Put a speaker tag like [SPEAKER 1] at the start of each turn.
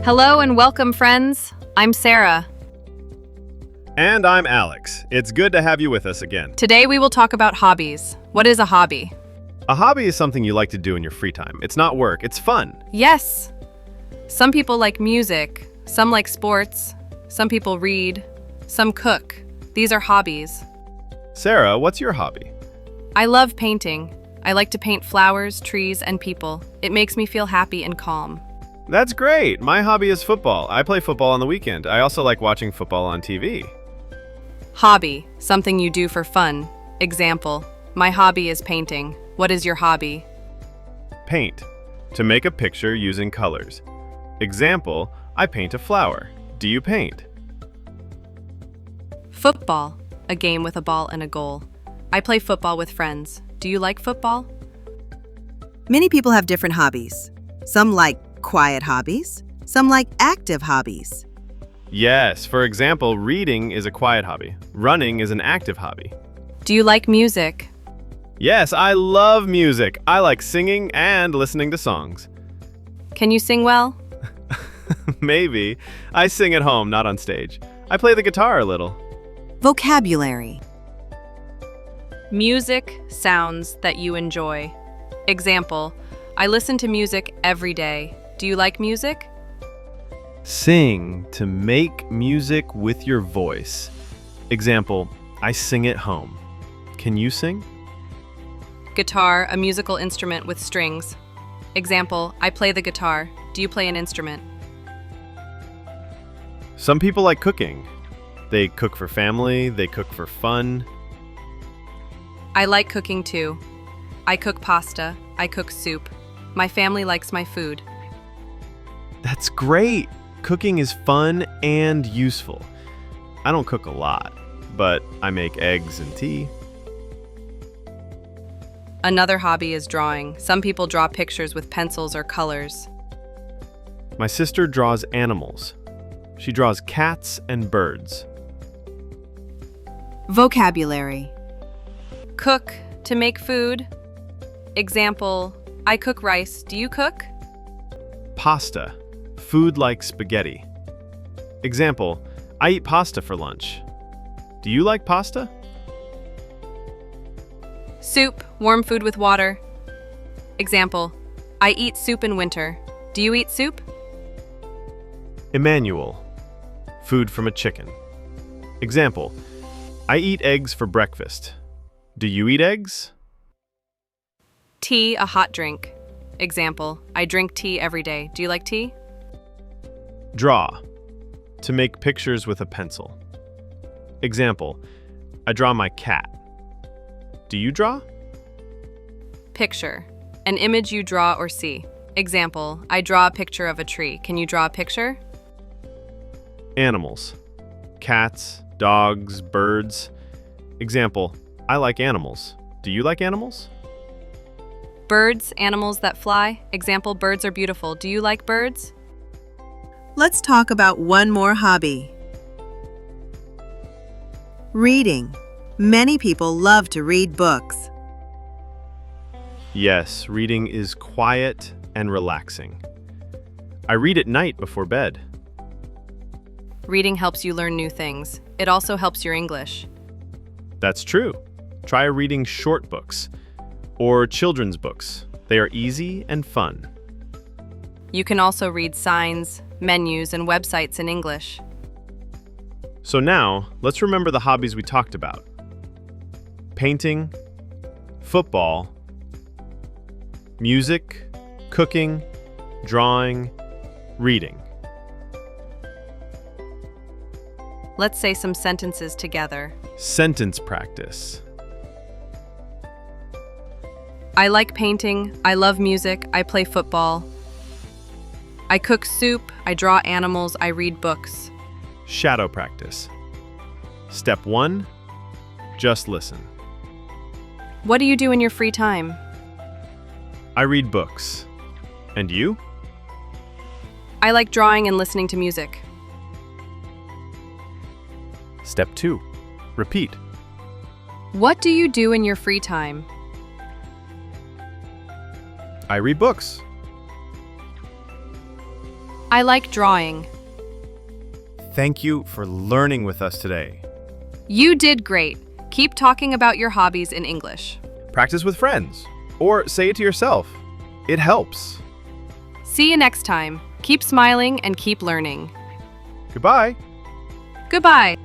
[SPEAKER 1] Hello and welcome, friends. I'm Sarah.
[SPEAKER 2] And I'm Alex. It's good to have you with us again.
[SPEAKER 1] Today we will talk about hobbies. What is a hobby?
[SPEAKER 2] A hobby is something you like to do in your free time. It's not work, it's fun.
[SPEAKER 1] Yes. Some people like music, some like sports, some people read, some cook. These are hobbies.
[SPEAKER 2] Sarah, what's your hobby?
[SPEAKER 1] I love painting. I like to paint flowers, trees, and people. It makes me feel happy and calm.
[SPEAKER 2] That's great. My hobby is football. I play football on the weekend. I also like watching football on TV.
[SPEAKER 1] Hobby, something you do for fun. Example, my hobby is painting. What is your hobby?
[SPEAKER 2] Paint. To make a picture using colors. Example, I paint a flower. Do you paint?
[SPEAKER 1] Football, a game with a ball and a goal. I play football with friends. Do you like football?
[SPEAKER 3] Many people have different hobbies. Some like quiet hobbies, some like active hobbies.
[SPEAKER 2] Yes, for example, reading is a quiet hobby. Running is an active hobby.
[SPEAKER 1] Do you like music?
[SPEAKER 2] Yes, I love music. I like singing and listening to songs.
[SPEAKER 1] Can you sing well?
[SPEAKER 2] Maybe. I sing at home, not on stage. I play the guitar a little.
[SPEAKER 3] Vocabulary.
[SPEAKER 1] Music, sounds that you enjoy. Example, I listen to music every day. Do you like music?
[SPEAKER 2] Sing, to make music with your voice. Example, I sing at home. Can you sing?
[SPEAKER 1] Guitar, a musical instrument with strings. Example, I play the guitar. Do you play an instrument?
[SPEAKER 2] Some people like cooking. They cook for family, they cook for fun.
[SPEAKER 1] I like cooking too. I cook pasta. I cook soup. My family likes my food.
[SPEAKER 2] That's great! Cooking is fun and useful. I don't cook a lot, but I make eggs and tea.
[SPEAKER 1] Another hobby is drawing. Some people draw pictures with pencils or colors.
[SPEAKER 2] My sister draws animals. She draws cats and birds.
[SPEAKER 3] Vocabulary.
[SPEAKER 1] Cook, to make food. Example, I cook rice. Do you cook?
[SPEAKER 2] Pasta, food like spaghetti. Example, I eat pasta for lunch. Do you like pasta?
[SPEAKER 1] Soup, warm food with water. Example, I eat soup in winter. Do you eat soup?
[SPEAKER 2] Emmanuel, food from a chicken. Example, I eat eggs for breakfast. Do you eat eggs?
[SPEAKER 1] Tea, a hot drink. Example, I drink tea every day. Do you like tea?
[SPEAKER 2] Draw, to make pictures with a pencil. Example, I draw my cat. Do you draw?
[SPEAKER 1] Picture, an image you draw or see. Example, I draw a picture of a tree. Can you draw a picture?
[SPEAKER 2] Animals, cats, dogs, birds. Example, I like animals. Do you like animals?
[SPEAKER 1] Birds, animals that fly. Example, birds are beautiful. Do you like birds?
[SPEAKER 3] Let's talk about one more hobby. Reading. Many people love to read books.
[SPEAKER 2] Yes, reading is quiet and relaxing. I read at night before bed.
[SPEAKER 1] Reading helps you learn new things. It also helps your English.
[SPEAKER 2] That's true. Try reading short books or children's books. They are easy and fun.
[SPEAKER 1] You can also read signs, menus, and websites in English.
[SPEAKER 2] So now, let's remember the hobbies we talked about. Painting, football, music, cooking, drawing, reading.
[SPEAKER 1] Let's say some sentences together.
[SPEAKER 2] Sentence practice.
[SPEAKER 1] I like painting. I love music. I play football. I cook soup. I draw animals. I read books.
[SPEAKER 2] Shadow practice. Step 1, just listen.
[SPEAKER 1] What do you do in your free time?
[SPEAKER 2] I read books. And you?
[SPEAKER 1] I like drawing and listening to music.
[SPEAKER 2] Step 2, repeat.
[SPEAKER 1] What do you do in your free time?
[SPEAKER 2] I read books.
[SPEAKER 1] I like drawing.
[SPEAKER 2] Thank you for learning with us today.
[SPEAKER 1] You did great. Keep talking about your hobbies in English.
[SPEAKER 2] Practice with friends, or say it to yourself. It helps.
[SPEAKER 1] See you next time. Keep smiling and keep learning.
[SPEAKER 2] Goodbye.
[SPEAKER 1] Goodbye.